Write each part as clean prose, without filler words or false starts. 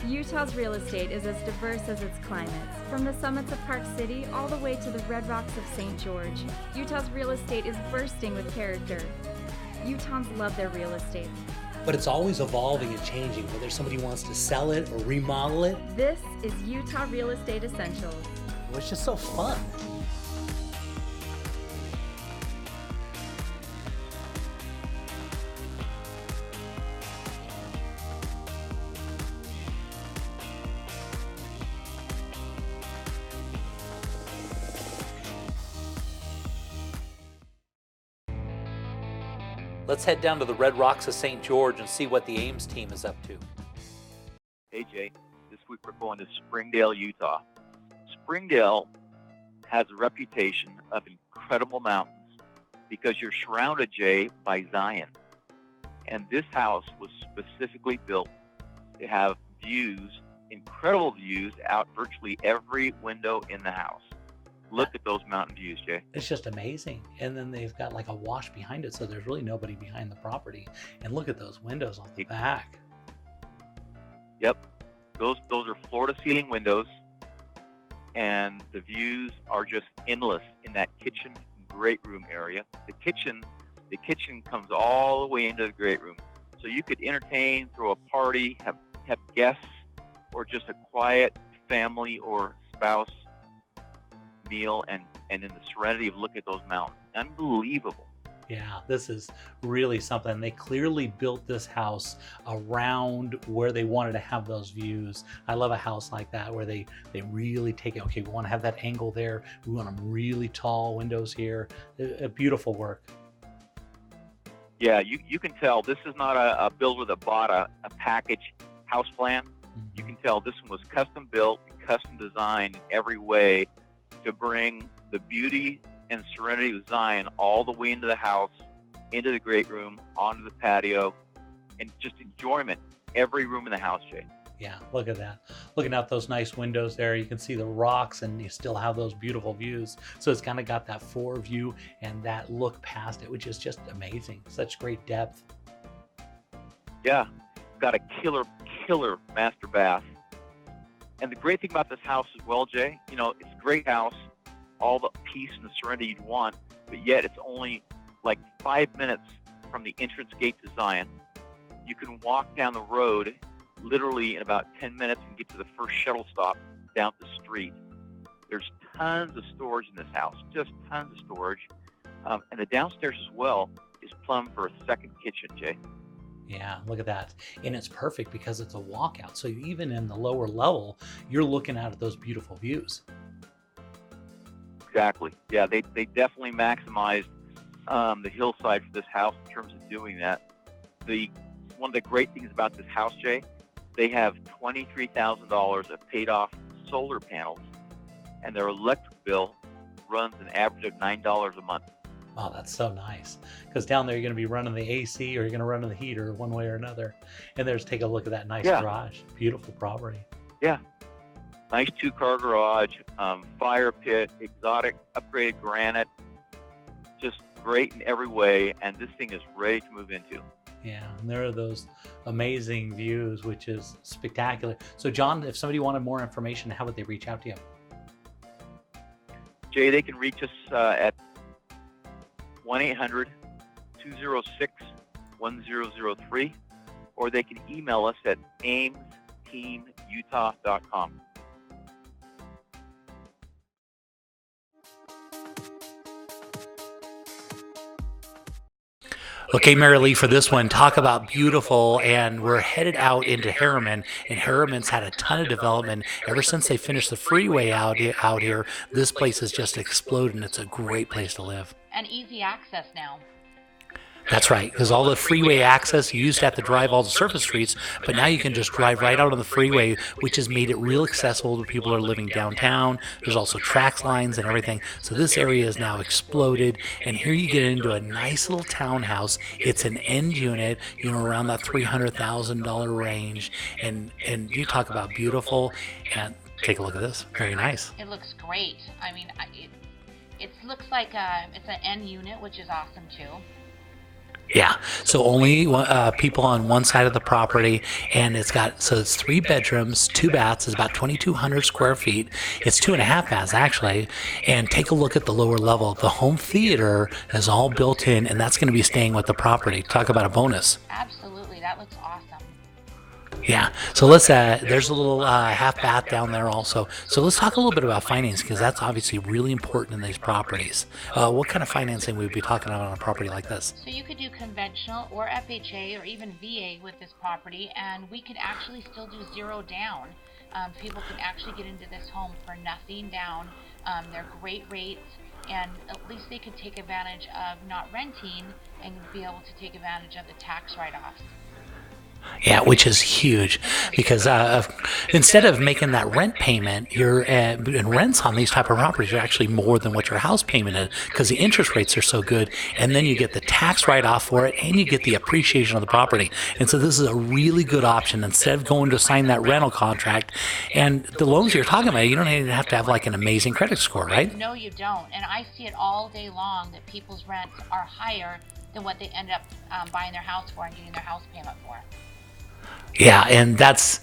Utah's real estate is as diverse as its climates. From the summits of Park City all the way to the red rocks of St. George, Utah's real estate is bursting with character. Utahns love their real estate. But it's always evolving and changing, whether somebody wants to sell it or remodel it. This is Utah Real Estate Essentials. It's just so fun. Let's head down to the Red Rocks of St. George and see what the Ames team is up to. Hey, Jay. This week we're going to Springdale, Utah. Springdale has a reputation of incredible mountains because you're surrounded, Jay, by Zion. And this house was specifically built to have views, incredible views, out virtually every window in the house. Look at those mountain views, Jay. It's just amazing. And then they've got like a wash behind it, so there's really nobody behind the property. And look at those windows on the back. Yep. Those are floor-to-ceiling windows, and the views are just endless in that kitchen great room area. The kitchen comes all the way into the great room. So you could entertain, throw a party, have guests, or just a quiet family or spouse meal, and in the serenity of look at those mountains. Unbelievable. Yeah, this is really something. They clearly built this house around where they wanted to have those views. I love a house like that where they really take it. Okay, we want to have that angle there. We want them really tall windows here. A beautiful work. Yeah, you can tell this is not a builder that bought a package house plan. Mm-hmm. You can tell this one was custom built, custom designed in every way to bring the beauty and serenity of Zion all the way into the house, into the great room, onto the patio, and just enjoyment every room in the house, Jay. Yeah, look at that. Looking out those nice windows there, you can see the rocks and you still have those beautiful views. So it's kind of got that floor view and that look past it, which is just amazing. Such great depth. Yeah, got a killer master bath. And the great thing about this house as well, Jay, it's a great house, all the peace and the serenity you'd want, but yet it's only like 5 minutes from the entrance gate to Zion. You can walk down the road literally in about 10 minutes and get to the first shuttle stop down the street. There's tons of storage in this house, just tons of storage. And the downstairs as well is plumbed for a second kitchen, Jay. Yeah, look at that. And it's perfect because it's a walkout. So even in the lower level, you're looking out at those beautiful views. Exactly. Yeah, they definitely maximized the hillside for this house in terms of doing that. One of the great things about this house, Jay, they have $23,000 of paid off solar panels, and their electric bill runs an average of $9 a month. Oh, that's so nice. Because down there, you're going to be running the AC or you're going to run the heater one way or another. And take a look at that nice garage. Beautiful property. Yeah. Nice 2-car garage, fire pit, exotic, upgraded granite. Just great in every way. And this thing is ready to move into. Yeah, and there are those amazing views, which is spectacular. So, John, if somebody wanted more information, how would they reach out to you? Jay, they can reach us at 1-800-206-1003, or they can email us at aimsteamutah.com. Okay, Mary Lee, for this one, talk about beautiful, and we're headed out into Harriman, and Harriman's had a ton of development. Ever since they finished the freeway out here, this place has just exploded, and it's a great place to live. And easy access now. That's right, because all the freeway access, you used to have to drive all the surface streets, but now you can just drive right out on the freeway, which has made it real accessible to people who are living downtown. There's also track lines and everything. So this area is now exploded, and here you get into a nice little townhouse. It's an end unit, around that $300,000 range, and you talk about beautiful, and take a look at this. Very nice. It looks great. I mean, it looks like it's an end unit, which is awesome too. Yeah, so only people on one side of the property, and it's 3 bedrooms, 2 baths, it's about 2,200 square feet. It's 2.5 baths actually, and take a look at the lower level. The home theater is all built in, and that's going to be staying with the property. Talk about a bonus. Absolutely, that looks awesome. Yeah, so there's a little half bath down there also. So let's talk a little bit about financing, because that's obviously really important in these properties. What kind of financing would we be talking about on a property like this? So you could do conventional or FHA or even VA with this property, and we could actually still do 0 down. People can actually get into this home for nothing down. They're great rates, and at least they could take advantage of not renting and be able to take advantage of the tax write-offs. Yeah, which is huge, because instead of making that rent payment, and rents on these type of properties are actually more than what your house payment is, because the interest rates are so good, and then you get the tax write-off for it, and you get the appreciation of the property. And so this is a really good option instead of going to sign that rental contract. And the loans you're talking about, you don't even have to have like an amazing credit score, right? No, you don't. And I see it all day long that people's rents are higher than what they end up buying their house for and getting their house payment for. Yeah, and it's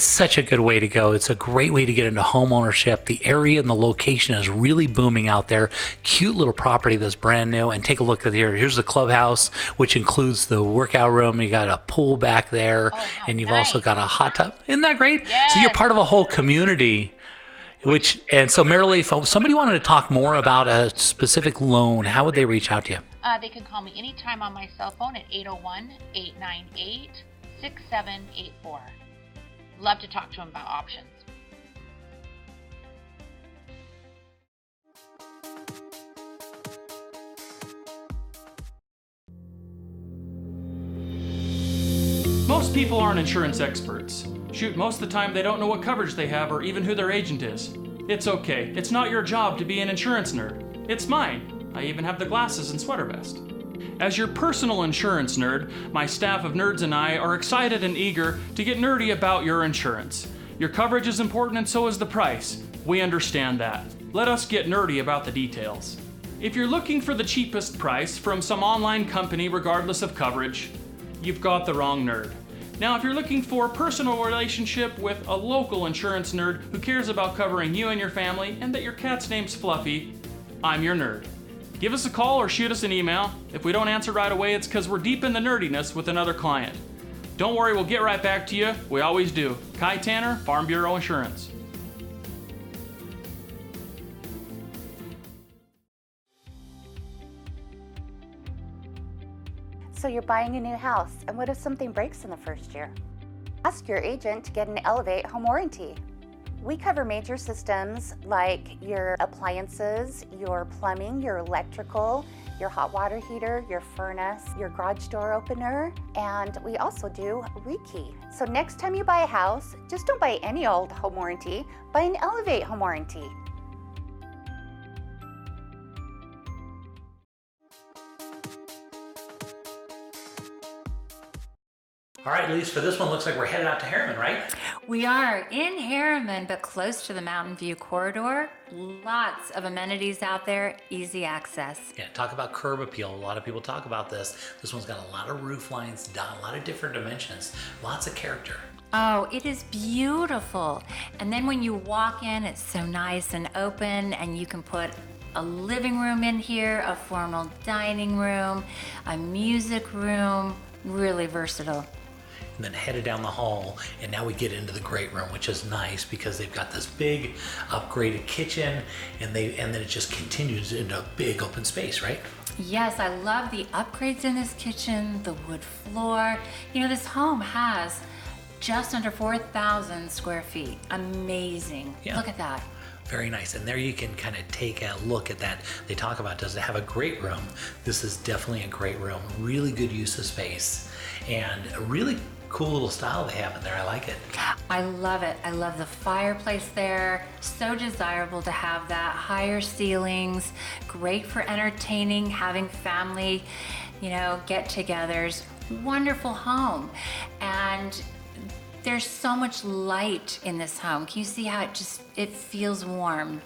such a good way to go. It's a great way to get into home ownership. The area and the location is really booming out there. Cute little property that's brand new. And take a look at here. Here's the clubhouse, which includes the workout room. You got a pool back there, and you've also got a hot tub. Isn't that great? Yes. So you're part of a whole community. And so Marilee, if somebody wanted to talk more about a specific loan, how would they reach out to you? They can call me anytime on my cell phone at 801-898-6784. Love to talk to them about options. Most people aren't insurance experts. Shoot, most of the time they don't know what coverage they have or even who their agent is. It's okay. It's not your job to be an insurance nerd. It's mine. I even have the glasses and sweater vest. As your personal insurance nerd, my staff of nerds and I are excited and eager to get nerdy about your insurance. Your coverage is important and so is the price. We understand that. Let us get nerdy about the details. If you're looking for the cheapest price from some online company regardless of coverage, you've got the wrong nerd. Now, if you're looking for a personal relationship with a local insurance nerd who cares about covering you and your family and that your cat's name's Fluffy, I'm your nerd. Give us a call or shoot us an email. If we don't answer right away, it's because we're deep in the nerdiness with another client. Don't worry, we'll get right back to you. We always do. Kai Tanner, Farm Bureau Insurance. So you're buying a new house, and what if something breaks in the first year? Ask your agent to get an Elevate home warranty. We cover major systems like your appliances, your plumbing, your electrical, your hot water heater, your furnace, your garage door opener, and we also do rekey. So next time you buy a house, just don't buy any old home warranty, buy an Elevate home warranty. All right, Lise, for this one, looks like we're headed out to Harriman, right? We are in Harriman, but close to the Mountain View corridor. Lots of amenities out there, easy access. Yeah, talk about curb appeal. A lot of people talk about this. This one's got a lot of roof lines, a lot of different dimensions, lots of character. Oh, it is beautiful. And then when you walk in, it's so nice and open, and you can put a living room in here, a formal dining room, a music room, really versatile. And then headed down the hall, and now we get into the great room, which is nice because they've got this big upgraded kitchen, and then it just continues into a big open space, right? Yes, I love the upgrades in this kitchen, the wood floor. You know, this home has just under 4,000 square feet. Amazing. Yeah. Look at that. Very nice. And there you can kind of take a look at that. They talk about, does it have a great room? This is definitely a great room. Really good use of space, and a really cool little style they have in there. I like it. I love it. I love the fireplace there. So desirable to have that. Higher ceilings, great for entertaining, having family, get-togethers. Wonderful home. And there's so much light in this home. Can you see how it feels warm?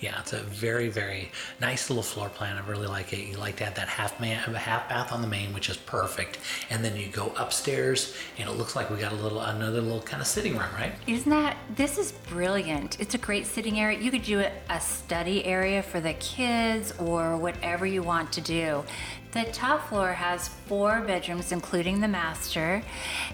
Yeah, it's a very, very nice little floor plan. I really like it. You like to have that half bath on the main, which is perfect. And then you go upstairs, and it looks like we got another little kind of sitting room, right? This is brilliant. It's a great sitting area. You could do a study area for the kids or whatever you want to do. The top floor has 4 bedrooms, including the master,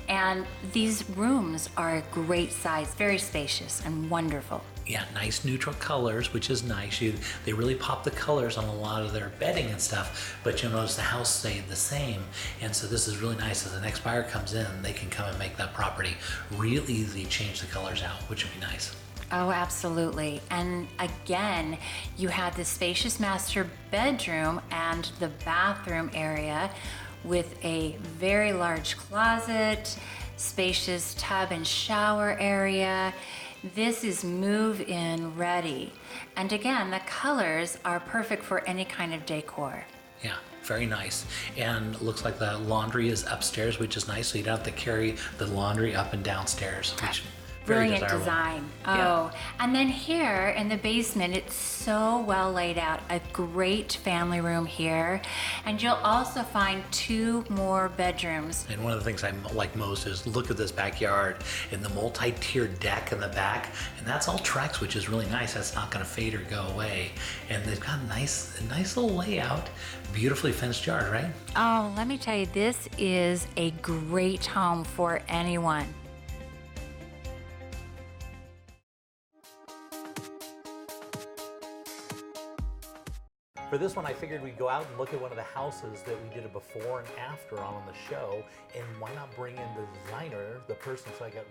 and these rooms are a great size, very spacious and wonderful. Yeah, nice neutral colors, which is nice. They really pop the colors on a lot of their bedding and stuff, but you'll notice the house stayed the same. And so this is really nice. As the next buyer comes in, they can come and make that property real easy, change the colors out, which would be nice. Oh, absolutely. And again, you have the spacious master bedroom and the bathroom area with a very large closet, spacious tub and shower area. This is move-in ready. And again, the colors are perfect for any kind of decor. Yeah, very nice. And it looks like the laundry is upstairs, which is nice. So you don't have to carry the laundry up and downstairs, which very Brilliant desirable. design. Oh, Yeah. and then here in the basement, it's so well laid out. A great family room here. And you'll also find 2 more bedrooms. And one of the things I like most is look at this backyard and the multi-tiered deck in the back. And that's all Trex, which is really nice. That's not going to fade or go away. And they've got a nice little layout. Beautifully fenced yard, right? Oh, let me tell you, this is a great home for anyone. For this one, I figured we'd go out and look at one of the houses that we did a before and after on the show, and why not bring in the designer, the person. So I got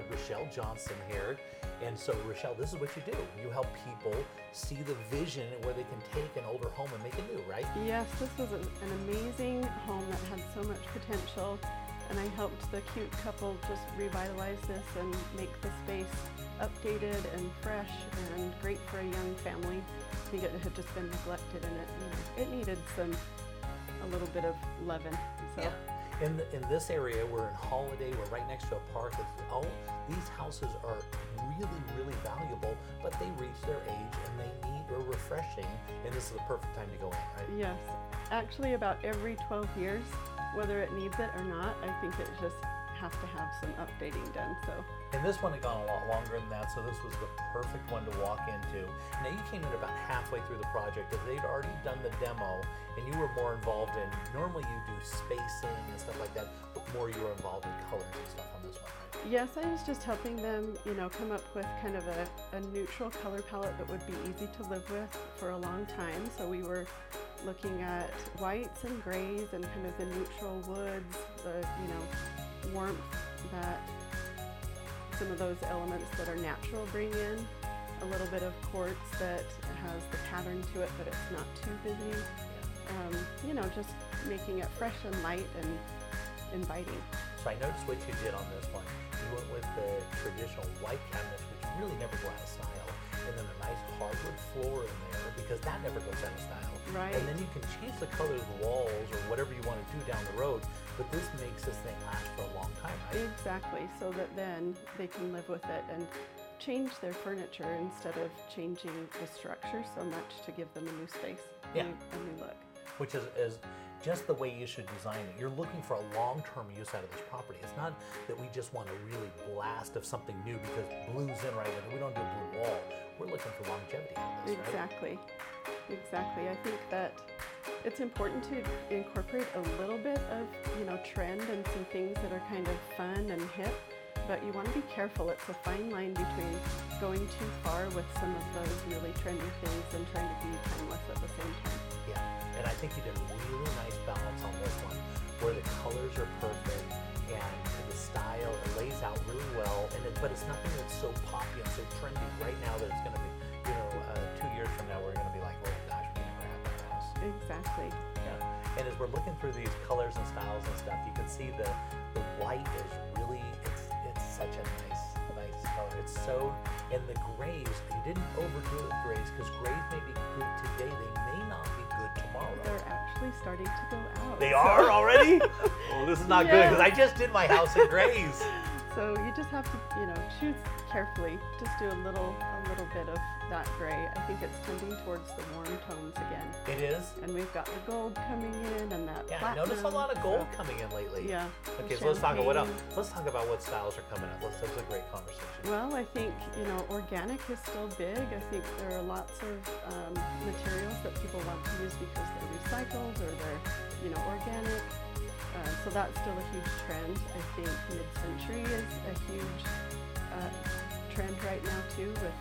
Rochelle Johnson here. And so Rochelle, this is what you do. You help people see the vision where they can take an older home and make it new, right? Yes, this was an amazing home that had so much potential, and I helped the cute couple just revitalize this and make the space updated and fresh and great for a young family. I think it had just been neglected, and it needed a little bit of loving. So. Yeah. In this area, we're in Holiday. We're right next to a park. These houses are really, really valuable, but they reach their age and they need a refreshing, and this is the perfect time to go in, right? Yes. Actually, about every 12 years, whether it needs it or not, I think it just has to have some updating done. So. And this one had gone a lot longer than that, so this was the perfect one to walk into. Now you came in about halfway through the project because they'd already done the demo, and you were more involved in, normally you do spacing and stuff like that, but more you were involved in colors and stuff on this one, right? Yes, I was just helping them, come up with kind of a neutral color palette that would be easy to live with for a long time. So we were looking at whites and grays and kind of the neutral woods, the, warmth that some of those elements that are natural bring in, a little bit of quartz that has the pattern to it, but it's not too busy. Just making it fresh and light and inviting. So I noticed what you did on this one. You went with the traditional white cabinets, which really never go out of style, and then a nice hardwood floor in there, because that never goes out of style. Right. And then you can change the color of the walls or whatever you want to do down the road, but this makes this thing last for a long time, right? Exactly, so that then they can live with it and change their furniture instead of changing the structure so much to give them a new space, a new look. Which is just the way you should design it. You're looking for a long-term use out of this property. It's not that we just want to really blast of something new because blue's in right now. We don't do a blue wall. We're looking for longevity out of this, Exactly. Right? Exactly. I think that it's important to incorporate a little bit of, trend and some things that are kind of fun and hip, but you want to be careful. It's a fine line between going too far with some of those really trendy things and trying to be timeless at the same time. Yeah, and I think you did a really nice balance on this one, where the colors are perfect and the style, it lays out really well, but it's nothing that's so poppy and so trendy right now that it's going to be, 2 years from now we're going to be like, oh gosh, we never had that house. Exactly. Yeah, and as we're looking through these colors and styles and stuff, you can see the white is really, it's such a nice color. It's so, and the grays, you didn't overdo it with grays, because grays may be good today, they may not be good tomorrow. They're actually starting to go out. They are already? Well, this is not good, because I just did my house in grays. So you just have to, choose carefully. Just do a little bit of that gray. I think it's tending towards the warm tones again. It is? And we've got the gold coming in and that Yeah, I platinum. noticed a lot of gold coming in lately. Yeah. Okay, the so let's talk about what else. champagne. Let's talk about what styles are coming up. That's a great conversation. Well, I think, organic is still big. I think there are lots of materials that people want to use because they're recycled or they're, organic. So that's still a huge trend. I think mid-century is a huge trend right now too with,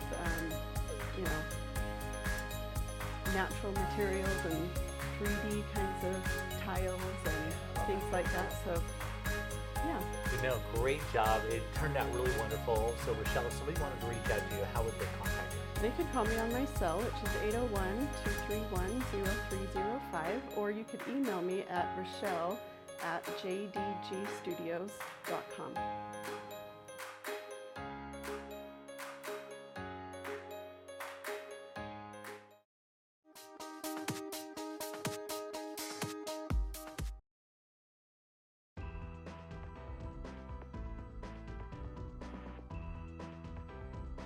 natural materials and 3D kinds of tiles and things like that. So, yeah. You did a great job. It turned out really wonderful. So, Rochelle, if somebody wanted to reach out to you, how would they contact you? They could call me on my cell, which is 801-231-0305, or you could email me at rochelle@jdgstudios.com.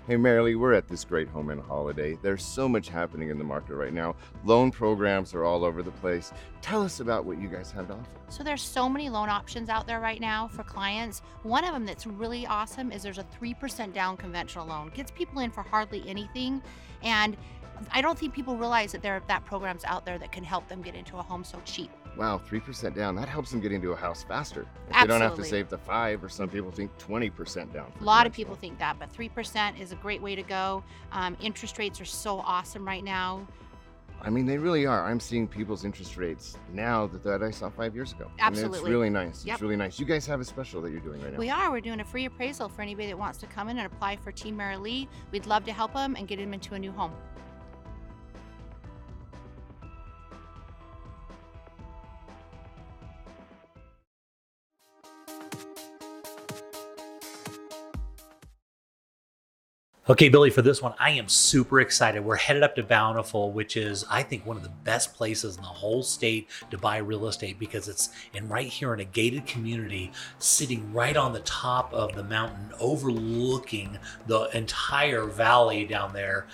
Hey Marilee, we're at this great home and holiday. There's so much happening in the market right now. Loan programs are all over the place. Tell us about what you guys have to offer. So there's so many loan options out there right now for clients. One of them that's really awesome is there's a 3% down conventional loan. Gets people in for hardly anything. And I don't think people realize that that program's out there that can help them get into a home so cheap. Wow, 3% down. That helps them get into a house faster. If Absolutely. they don't have to save the 5, or some people think 20% down. A lot of people think that, but 3% is a great way to go. Interest rates are so awesome right now. I mean, they really are. I'm seeing people's interest rates now that I saw 5 years ago. And it's Absolutely. really nice. Yep. It's really nice. You guys have a special that you're doing right now. We're doing a free appraisal for anybody that wants to come in and apply for Team Marilee. We'd love to help them and get them into a new home. Okay, Billy, for this one, I am super excited. We're headed up to Bountiful, which is, I think, one of the best places in the whole state to buy real estate because it's right here in a gated community, sitting right on the top of the mountain, overlooking the entire valley down there.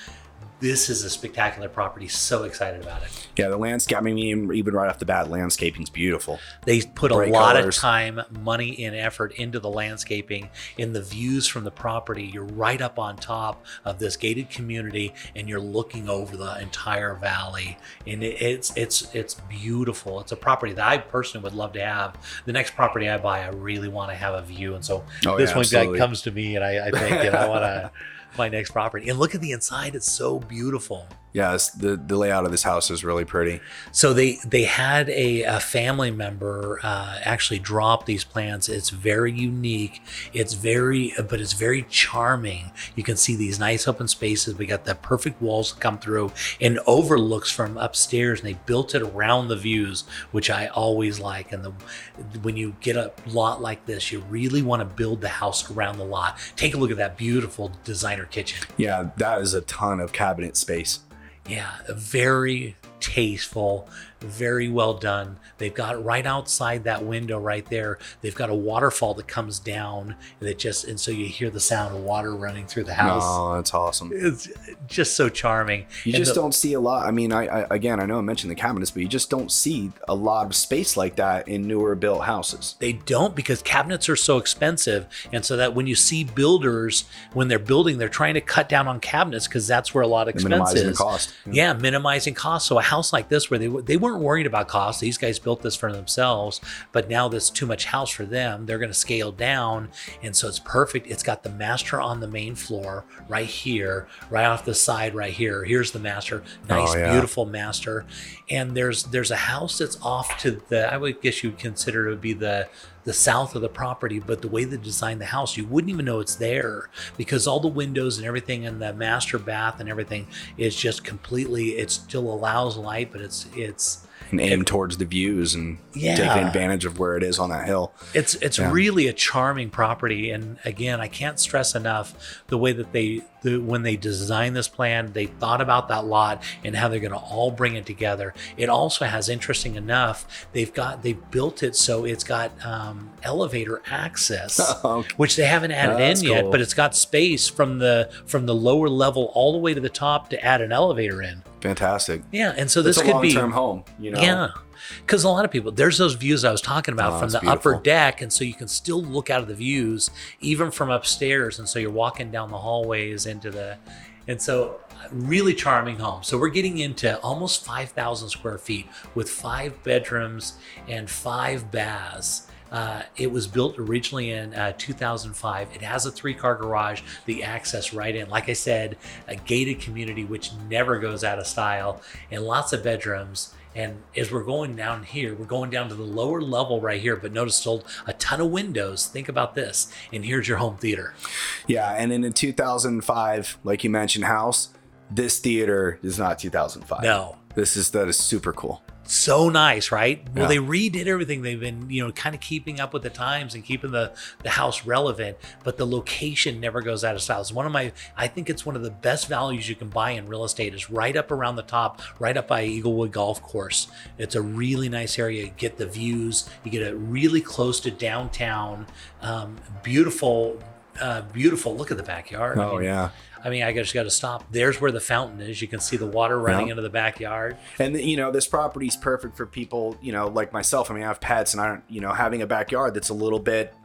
This is a spectacular property. So excited about it. Yeah, the landscape, I mean, even right off the bat, landscaping's beautiful. They put a Bright lot colors. of time, money, and effort into the landscaping, in the views from the property. You're right up on top of this gated community, and you're looking over the entire valley. And it's beautiful. It's a property that I personally would love to have. The next property I buy, I really want to have a view, and so this one absolutely. comes to me, and I think, I want to. My next property. And look at the inside, it's so beautiful. Yeah, the layout of this house is really pretty. So they had a family member actually draw up these plans. It's very unique. It's very charming. You can see these nice open spaces. We got the perfect walls to come through and overlooks from upstairs. And they built it around the views, which I always like. And when you get a lot like this, you really want to build the house around the lot. Take a look at that beautiful designer kitchen. Yeah, that is a ton of cabinet space. Yeah, very tasteful, very well done. They've got right outside that window right there, they've got a waterfall that comes down and so you hear the sound of water running through the house. Oh, that's awesome. It's just so charming. You just don't see a lot. I mean, I know I mentioned the cabinets, but you just don't see a lot of space like that in newer built houses. They don't, because cabinets are so expensive. And so that when you see builders, when they're building, they're trying to cut down on cabinets because that's where a lot of expense Minimizing is. the cost. Yeah, minimizing cost. So a house like this where they weren't worried about cost. These guys built this for themselves, but now there's too much house for them. They're going to scale down. And so it's perfect. It's got the master on the main floor right here, right off the side right here. Here's the master. Nice, beautiful master. And there's a house that's off to I would guess you'd consider it would be the south of the property, but the way they designed the house, you wouldn't even know it's there because all the windows and everything and the master bath and everything is just completely, it still allows light, but it's And aim towards the views and Yeah. taking advantage of where it is on that hill. It's Yeah. really a charming property, and again, I can't stress enough the way that when they designed this plan, they thought about that lot and how they're going to all bring it together. It also has, interesting enough, they've built it so it's got elevator access, Okay. which they haven't added That's in yet, cool. but it's got space from the lower level all the way to the top to add an elevator in. Fantastic. Yeah, and so It's this a could be long-term home, you know. Yeah, because a lot of people, there's those views I was talking about Oh, from that's the upper beautiful. deck, and so you can still look out of the views even from upstairs, and so you're walking down the hallways and so really charming home. So we're getting into almost 5,000 square feet with 5 bedrooms and 5 baths. It was built originally in 2005. It has a 3-car garage, the access right in. Like I said, a gated community which never goes out of style, and lots of bedrooms. And as we're going down here, we're going down to the lower level right here, but notice still a ton of windows. Think about this. And here's your home theater. Yeah, and in a 2005, like you mentioned, house, this theater is not 2005. No. That is super cool. So nice, right? Well, Yeah. they redid everything. They've been, kind of keeping up with the times and keeping the house relevant, but the location never goes out of style. It's I think it's one of the best values you can buy in real estate is right up around the top, right up by Eaglewood Golf Course. It's a really nice area. You get the views. You get it really close to downtown. Beautiful. Look at the backyard. Oh, yeah. I just got to stop. There's where the fountain is. You can see the water running into the backyard. And this property's perfect for people, like myself. I have pets, and having a backyard that's a little bit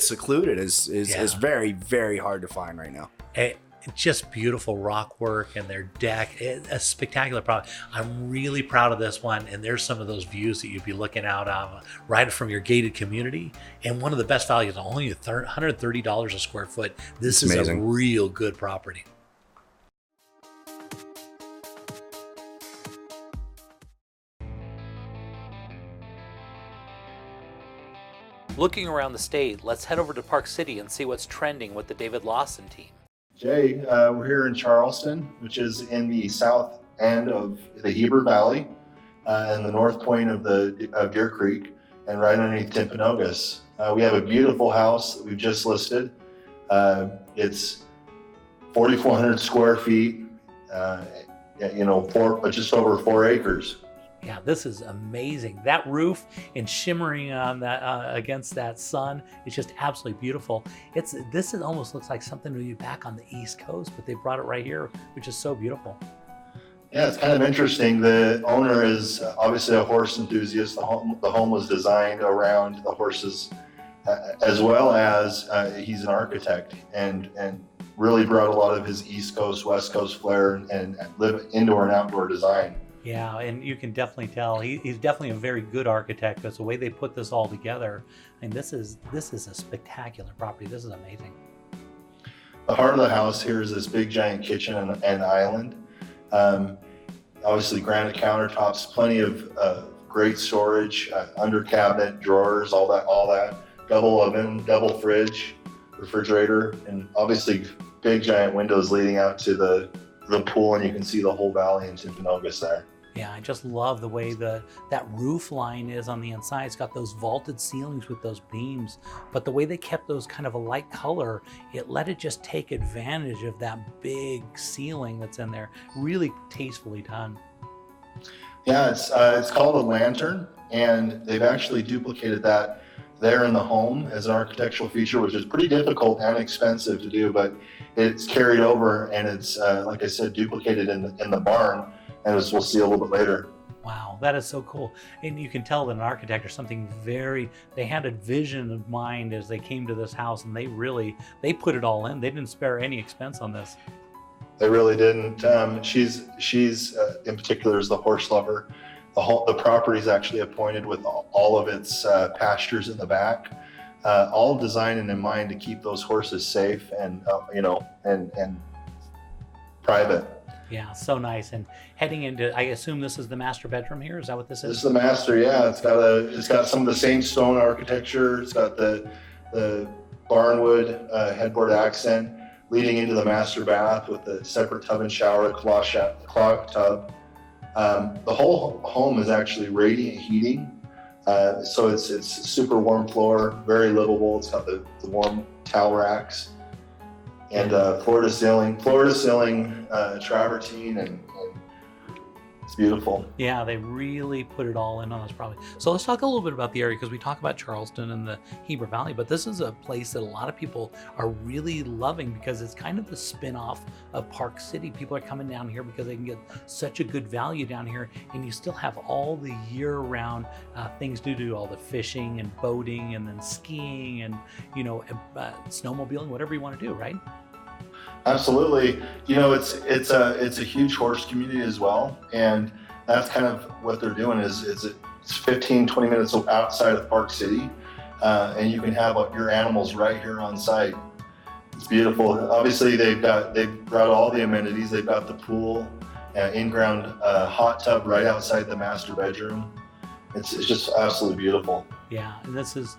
secluded is very, very hard to find right now. Just beautiful rock work and their deck. A spectacular product. I'm really proud of this one. And there's some of those views that you'd be looking out of right from your gated community. And one of the best values, only $130 a square foot. This is amazing. a real good property. Looking around the state, let's head over to Park City and see what's trending with the David Lawson team. Jay, we're here in Charleston, which is in the south end of the Heber Valley, and the north point of Deer Creek, and right underneath Timpanogos. We have a beautiful house that we've just listed. It's 4,400 square feet, just over 4 acres. Yeah, this is amazing. That roof and shimmering on that against that sun, it's just absolutely beautiful. This almost looks like something to be back on the East Coast, but they brought it right here, which is so beautiful. Yeah, it's kind of interesting. The owner is obviously a horse enthusiast. The home was designed around the horses, as well as he's an architect and really brought a lot of his East Coast, West Coast flair and live indoor and outdoor design. Yeah, and you can definitely tell he's definitely a very good architect. That's the way they put this all together. And this is a spectacular property. This is amazing. The heart of the house here is this big giant kitchen and island. Obviously granite countertops, plenty of great storage, under cabinet drawers, all that. Double oven, double fridge, refrigerator, and obviously big giant windows leading out to the pool, and you can see the whole valley in Timpanogos there. Yeah, I just love the way that roof line is on the inside. It's got those vaulted ceilings with those beams, but the way they kept those kind of a light color, it let it just take advantage of that big ceiling that's in there. Really tastefully done. Yeah, it's called a lantern, and they've actually duplicated that there in the home as an architectural feature, which is pretty difficult and expensive to do, but it's carried over, and it's like I said, duplicated in the barn, and as we'll see a little bit later. Wow, that is so cool. And you can tell that an architect or something they had a vision of mind as they came to this house, and they put it all in. They didn't spare any expense on this. They really didn't. She's in particular is the horse lover. The property is actually appointed with all of its pastures in the back, all designed and in mind to keep those horses safe and and private. Yeah, so nice. And heading into, I assume this is the master bedroom here. Is that what this is? This is the master. Yeah, it's got some of the same stone architecture. It's got the barnwood headboard accent leading into the master bath with the separate tub and shower, clock tub. The whole home is actually radiant heating. So it's super warm floor, very livable. It's got the warm towel racks and floor to ceiling travertine, and it's beautiful. Yeah, they really put it all in on this property. So let's talk a little bit about the area, because we talk about Charleston and the Heber Valley, but this is a place that a lot of people are really loving because it's kind of the spin-off of Park City. People are coming down here because they can get such a good value down here, and you still have all the year-round things to do, all the fishing and boating and then skiing and, snowmobiling, whatever you want to do, right? Absolutely. It's a huge horse community as well, and that's kind of what they're doing is it's 15-20 minutes outside of Park City, and you can have your animals right here on site. It's beautiful. Obviously, they've got all the amenities. They've got the pool, in-ground hot tub right outside the master bedroom. It's just absolutely beautiful. Yeah, and this is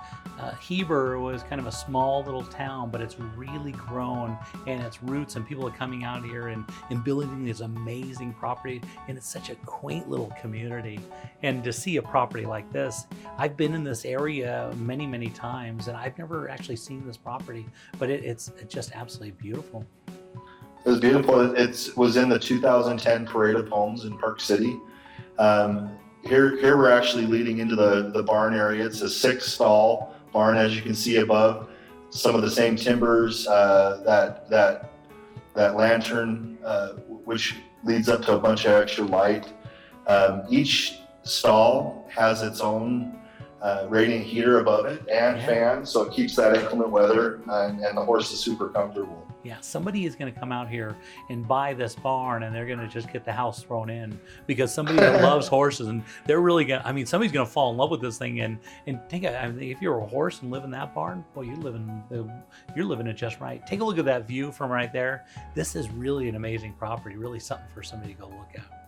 Heber was kind of a small little town, but it's really grown and its roots, and people are coming out here and building this amazing property, and it's such a quaint little community. And to see a property like this, I've been in this area many, many times, and I've never actually seen this property, but it's just absolutely beautiful. It was beautiful. It was in the 2010 Parade of Homes in Park City. Here we're actually leading into the barn area. It's a 6-stall barn, as you can see above. Some of the same timbers, that lantern, which leads up to a bunch of extra light. Each stall has its own radiant heater above it and fan, so it keeps that inclement weather, and the horse is super comfortable. Yeah, somebody is going to come out here and buy this barn, and they're going to just get the house thrown in, because somebody that loves horses, and they're really going to, somebody's going to fall in love with this thing. And think, if you're a horse and live in that barn, well, you're living it just right. Take a look at that view from right there. This is really an amazing property, really something for somebody to go look at.